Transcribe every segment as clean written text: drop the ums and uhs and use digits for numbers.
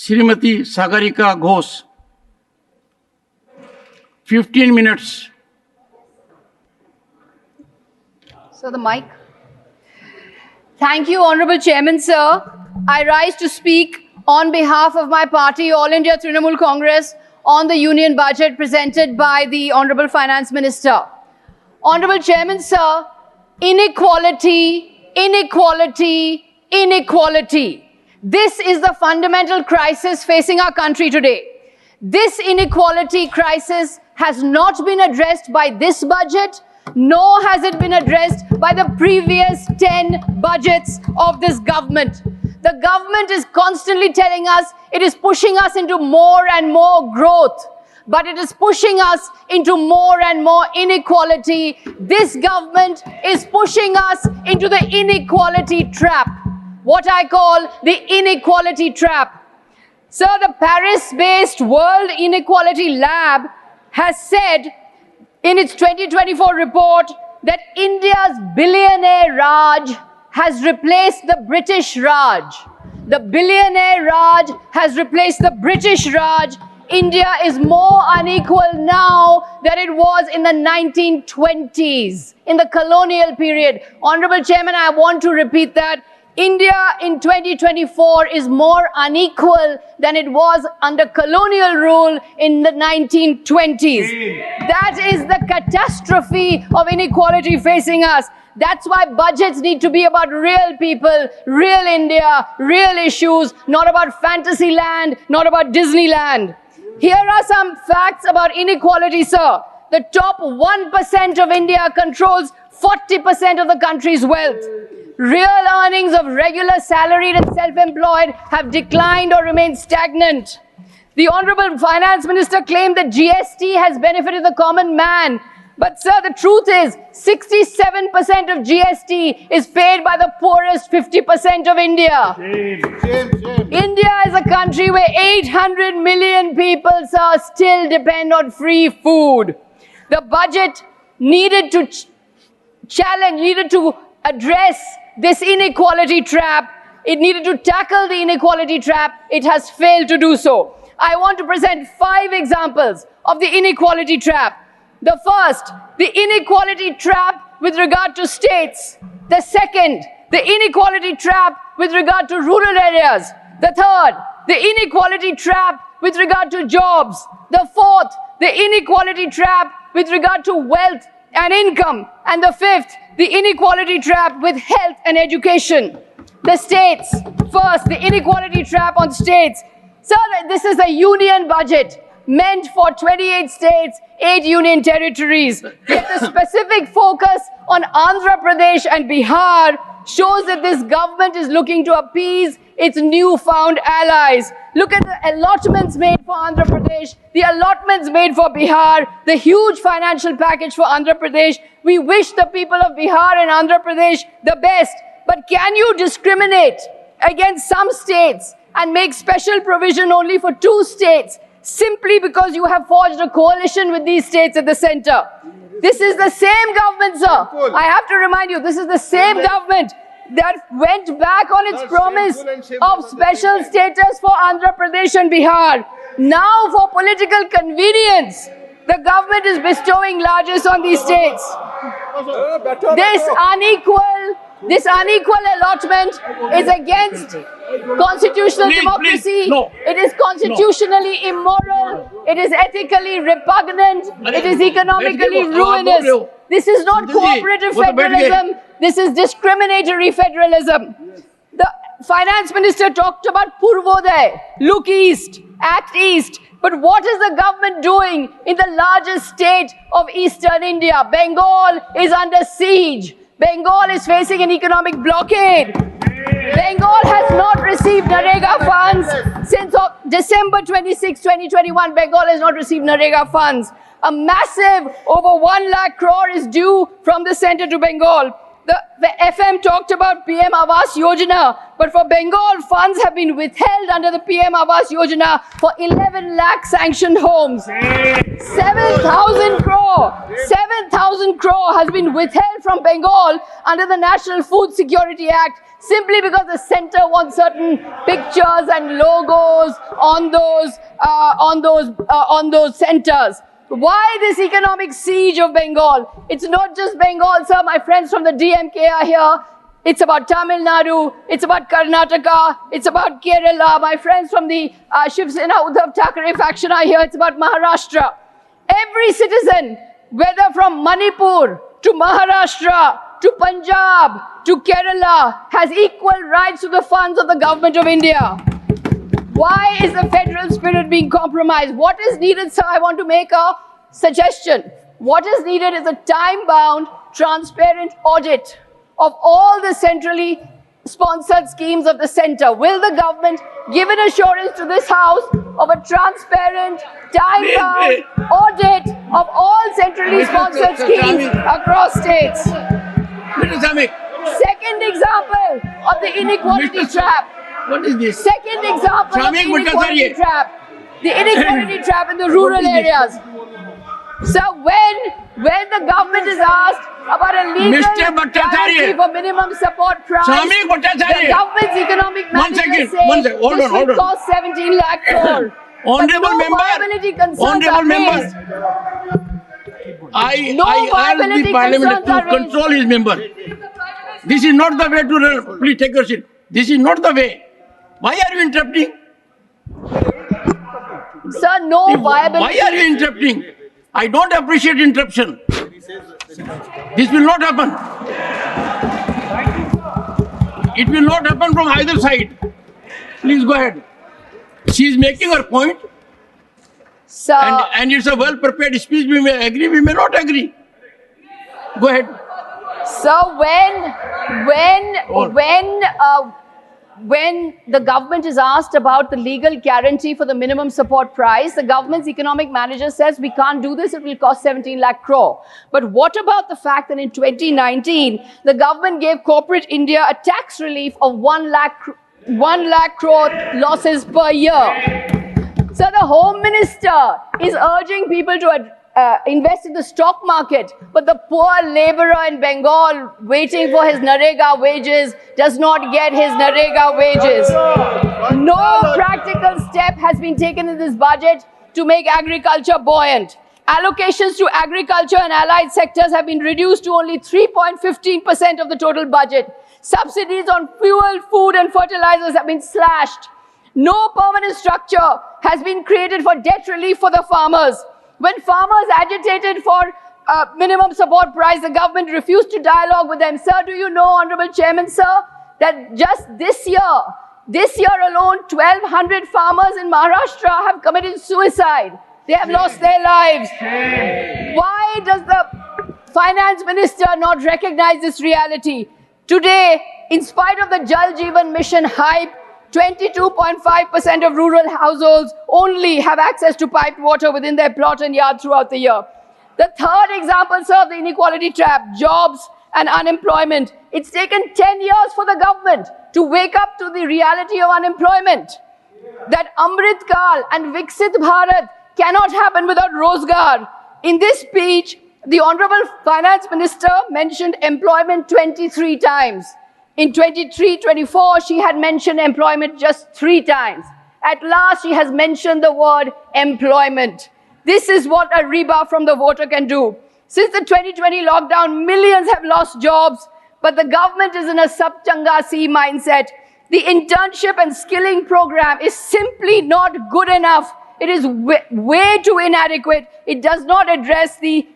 Shrimati Sagarika Ghosh, 15 minutes. So the mic. Thank you, Honorable Chairman, sir. I rise to speak on behalf of my party, All India Trinamool Congress, on the union budget presented by the Honorable Finance Minister. Honorable Chairman, sir, inequality, inequality, inequality. This is the fundamental crisis facing our country today. This inequality crisis has not been addressed by this budget, nor has it been addressed by the previous 10 budgets of this government. The government is constantly telling us it is pushing us into more and more growth, but it is pushing us into more and more inequality. This government is pushing us into the inequality trap, what I call the inequality trap. Sir, the Paris-based World Inequality Lab has said in its 2024 report that India's billionaire Raj has replaced the British Raj. The billionaire Raj has replaced the British Raj. India is more unequal now than it was in the 1920s, in the colonial period. Honorable Chairman, I want to repeat that. India in 2024 is more unequal than it was under colonial rule in the 1920s. That is the catastrophe of inequality facing us. That's why budgets need to be about real people, real India, real issues, not about fantasy land, not about Disneyland. Here are some facts about inequality, sir. The top 1% of India controls 40% of the country's wealth. Real earnings of regular salaried and self-employed have declined or remained stagnant. The Honorable Finance Minister claimed that GST has benefited the common man. But sir, the truth is 67% of GST is paid by the poorest 50% of India. India is a country where 800 million people, sir, still depend on free food. The budget needed to needed to address this inequality trap. It needed to tackle the inequality trap. It has failed to do so. I want to present 5 examples of the inequality trap. The first, the inequality trap with regard to states. The second, the inequality trap with regard to rural areas. The third, the inequality trap with regard to jobs. The fourth, the inequality trap with regard to wealth and income. And the fifth, the inequality trap with health and education. The states. First, the inequality trap on states. Sir, this is a union budget meant for 28 states, 8 union territories. Yet the specific focus on Andhra Pradesh and Bihar shows that this government is looking to appease its newfound allies. Look at the allotments made for Andhra Pradesh, the allotments made for Bihar, the huge financial package for Andhra Pradesh. We wish the people of Bihar and Andhra Pradesh the best. But can you discriminate against some states and make special provision only for 2 states simply because you have forged a coalition with these states at the center? This is the same government, sir. I have to remind you, this is the same government that went back on its promise of special status for Andhra Pradesh and Bihar. Now, for political convenience, the government is bestowing largesse on these states. This unequal allotment is against constitutional democracy. It is constitutionally immoral. It is ethically repugnant. It is economically ruinous. This is not cooperative federalism. This is discriminatory federalism. The finance minister talked about Purvodaya, look east, act east. But what is the government doing in the largest state of eastern India? Bengal is under siege. Bengal is facing an economic blockade. Bengal has not received NREGA funds since December 26, 2021. Bengal has not received NREGA funds. A massive over 1 lakh crore is due from the center to Bengal. The FM talked about PM Awas Yojana, but for Bengal, funds have been withheld under the PM Awas Yojana for 11 lakh sanctioned homes. 7,000 crore. 7,000 crore has been withheld from Bengal under the National Food Security Act simply because the center wants certain pictures and logos on those centers. Why this economic siege of Bengal? It's not just Bengal, sir. My friends from the DMK are here. It's about Tamil Nadu. It's about Karnataka. It's about Kerala. My friends from the Shiv Sena Uddhav Thackeray faction are here. It's about Maharashtra. Every citizen, whether from Manipur to Maharashtra to Punjab to Kerala, has equal rights to the funds of the government of India. Why is the federal spirit being compromised? What is needed, sir? I want to make a suggestion. What is needed is a time-bound, transparent audit of all the centrally sponsored schemes of the center. Will the government give an assurance to this House of a transparent, time-bound audit of all centrally sponsored schemes across states? Second example of the inequality trap. What is this? Second example of the inequality trap. The inequality trap in the rural areas. So when the government is asked about a legal guarantee for minimum support price, the government's economic managers say this will cost 17 lakh crore. Honorable member, I ask the parliament to control his member. This is not the way to run. Please take your seat. This is not the way. Why are you interrupting? Sir, no viability. Why are you interrupting? I don't appreciate interruption. This will not happen. It will not happen from either side. Please go ahead. She is making her point. Sir, and it's a well-prepared speech. We may agree, we may not agree. Go ahead. So when the government is asked about the legal guarantee for the minimum support price, the government's economic manager says we can't do this, it will cost 17 lakh crore. But what about the fact that in 2019, the government gave corporate India a tax relief of 1 lakh crore losses per year? So the Home Minister is urging people to invest in the stock market, but the poor laborer in Bengal waiting for his Narega wages does not get his Narega wages. No practical step has been taken in this budget to make agriculture buoyant. Allocations to agriculture and allied sectors have been reduced to only 3.15% of the total budget. Subsidies on fuel, food and fertilizers have been slashed. No permanent structure has been created for debt relief for the farmers. When farmers agitated for minimum support price, the government refused to dialogue with them. Sir, do you know, Honorable Chairman, sir, that just this year alone, 1,200 farmers in Maharashtra have committed suicide. They have lost their lives. Why does the finance minister not recognize this reality? Today, in spite of the Jal Jeevan Mission hype, 22.5% of rural households only have access to piped water within their plot and yard throughout the year. The third example, sir, of the inequality trap, jobs and unemployment. It's taken 10 years for the government to wake up to the reality of unemployment. That Amrit Kal and Viksit Bharat cannot happen without Rozgar. In this speech, the Honorable Finance Minister mentioned employment 23 times. In 23-24, she had mentioned employment just 3 times. At last, she has mentioned the word employment. This is what a rebuff from the voter can do. Since the 2020 lockdown, millions have lost jobs, but the government is in a sab changa si mindset. The internship and skilling program is simply not good enough. It is way too inadequate. It does not address the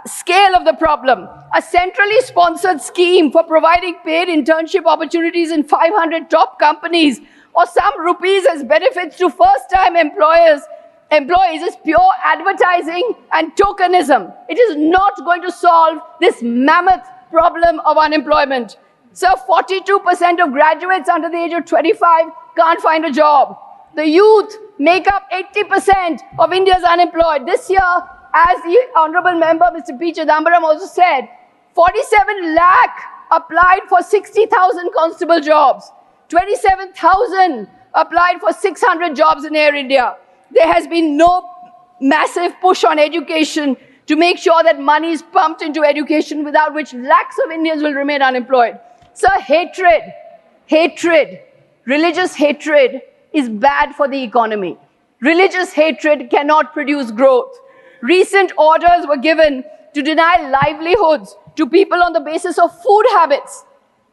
scale of the problem. A centrally sponsored scheme for providing paid internship opportunities in 500 top companies or some rupees as benefits to first-time employees is pure advertising and tokenism. It is not going to solve this mammoth problem of unemployment. So 42% of graduates under the age of 25 can't find a job. The youth make up 80% of India's unemployed. This year, as the Honorable Member, Mr. P. Chidambaram also said, 47 lakh applied for 60,000 constable jobs. 27,000 applied for 600 jobs in Air India. There has been no massive push on education to make sure that money is pumped into education, without which lakhs of Indians will remain unemployed. So hatred, religious hatred is bad for the economy. Religious hatred cannot produce growth. Recent orders were given to deny livelihoods to people on the basis of food habits.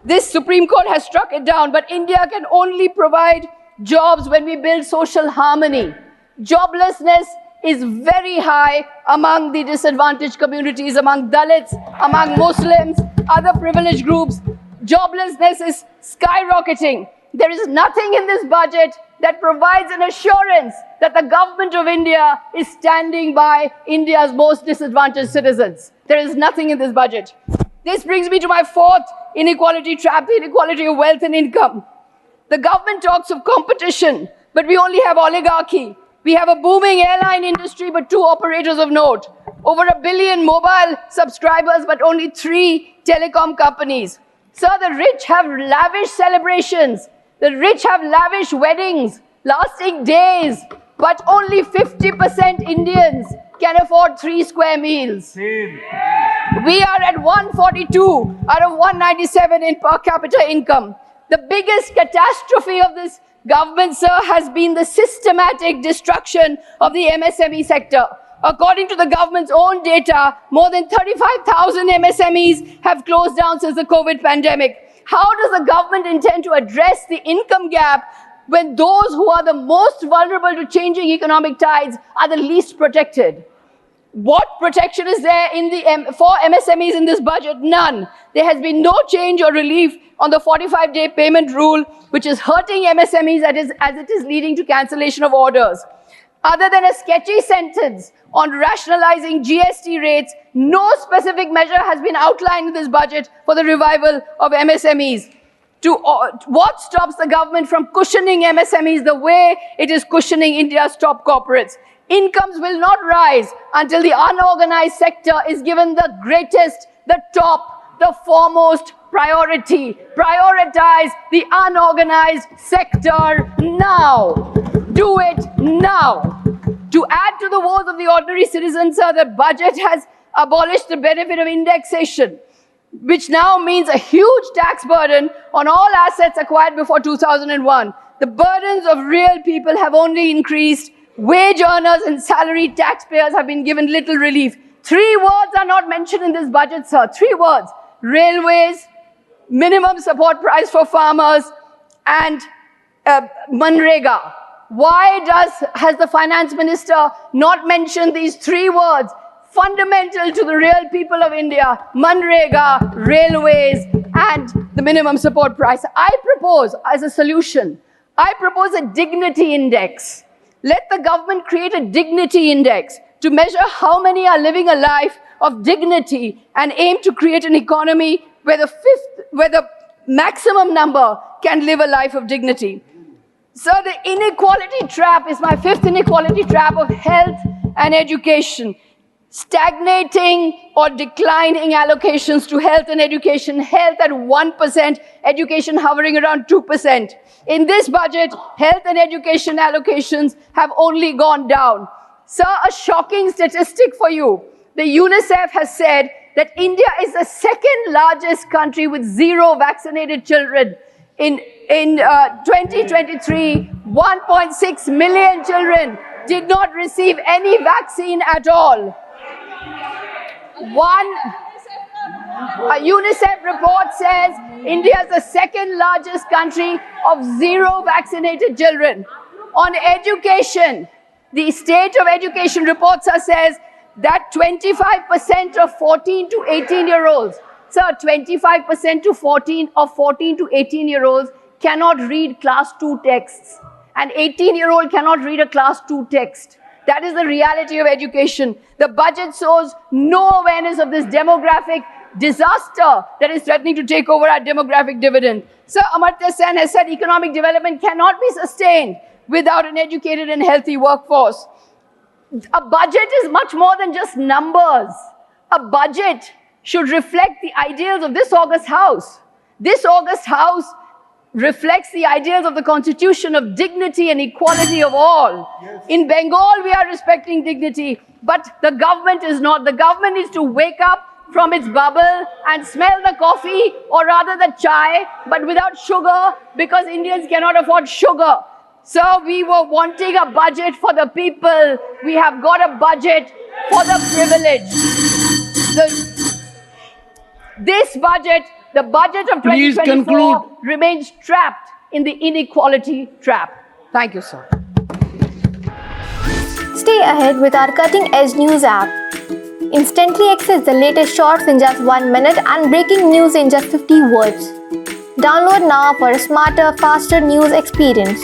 This Supreme Court has struck it down, but India can only provide jobs when we build social harmony. Joblessness is very high among the disadvantaged communities, among Dalits, among Muslims, other privileged groups. Joblessness is skyrocketing. There is nothing in this budget that provides an assurance that the government of India is standing by India's most disadvantaged citizens. There is nothing in this budget. This brings me to my fourth inequality trap, the inequality of wealth and income. The government talks of competition, but we only have oligarchy. We have a booming airline industry, but 2 operators of note. Over 1 billion mobile subscribers, but only 3 telecom companies. Sir, the rich have lavish celebrations. The rich have lavish weddings, lasting days, but only 50% Indians can afford 3 square meals. We are at 142 out of 197 in per capita income. The biggest catastrophe of this government, sir, has been the systematic destruction of the MSME sector. According to the government's own data, more than 35,000 MSMEs have closed down since the COVID pandemic. How does the government intend to address the income gap when those who are the most vulnerable to changing economic tides are the least protected? What protection is there for MSMEs in this budget? None. There has been no change or relief on the 45-day payment rule, which is hurting MSMEs as it is leading to cancellation of orders. Other than a sketchy sentence on rationalizing GST rates, no specific measure has been outlined in this budget for the revival of MSMEs. What stops the government from cushioning MSMEs the way it is cushioning India's top corporates? Incomes will not rise until the unorganized sector is given the greatest, the top, the foremost priority. Prioritize the unorganized sector now. Do it now. To add to the woes of the ordinary citizens, sir, the budget has abolished the benefit of indexation, which now means a huge tax burden on all assets acquired before 2001. The burdens of real people have only increased. Wage earners and salaried taxpayers have been given little relief. 3 words are not mentioned in this budget, sir. 3 words. Railways, minimum support price for farmers, and Manrega. Why has the finance minister not mentioned these 3 words fundamental to the real people of India? Manrega, railways, and the minimum support price. I propose as a solution, I propose a dignity index. Let the government create a dignity index to measure how many are living a life of dignity and aim to create an economy where the maximum number can live a life of dignity. So the inequality trap is my 5th inequality trap of health and education. Stagnating or declining allocations to health and education, health at 1%, education hovering around 2%. In this budget, health and education allocations have only gone down. Sir, a shocking statistic for you. The UNICEF has said that India is the 2nd largest country with 0 vaccinated children. In 2023, 1.6 million children did not receive any vaccine at all. A UNICEF report says India is the 2nd largest country of 0 vaccinated children. On education, the state of education report says that 25% of 14 to 18-year-olds, sir, 25% of 14 to 18-year-olds cannot read class 2 texts. An 18-year-old cannot read a class 2 text. That is the reality of education. The budget shows no awareness of this demographic disaster that is threatening to take over our demographic dividend. Sir, Amartya Sen has said economic development cannot be sustained without an educated and healthy workforce. A budget is much more than just numbers. A budget should reflect the ideals of this August House. This August House reflects the ideals of the Constitution of dignity and equality of all. Yes. In Bengal, we are respecting dignity, but the government is not. The government needs to wake up from its bubble and smell the coffee, or rather the chai, but without sugar, because Indians cannot afford sugar. So we were wanting a budget for the people. We have got a budget for the privileged. This budget, the budget of Please 2024, conclude. remains trapped in the inequality trap. Thank you, sir. Stay ahead with our cutting-edge news app. Instantly access the latest shorts in just 1 minute and breaking news in just 50 words. Download now for a smarter, faster news experience.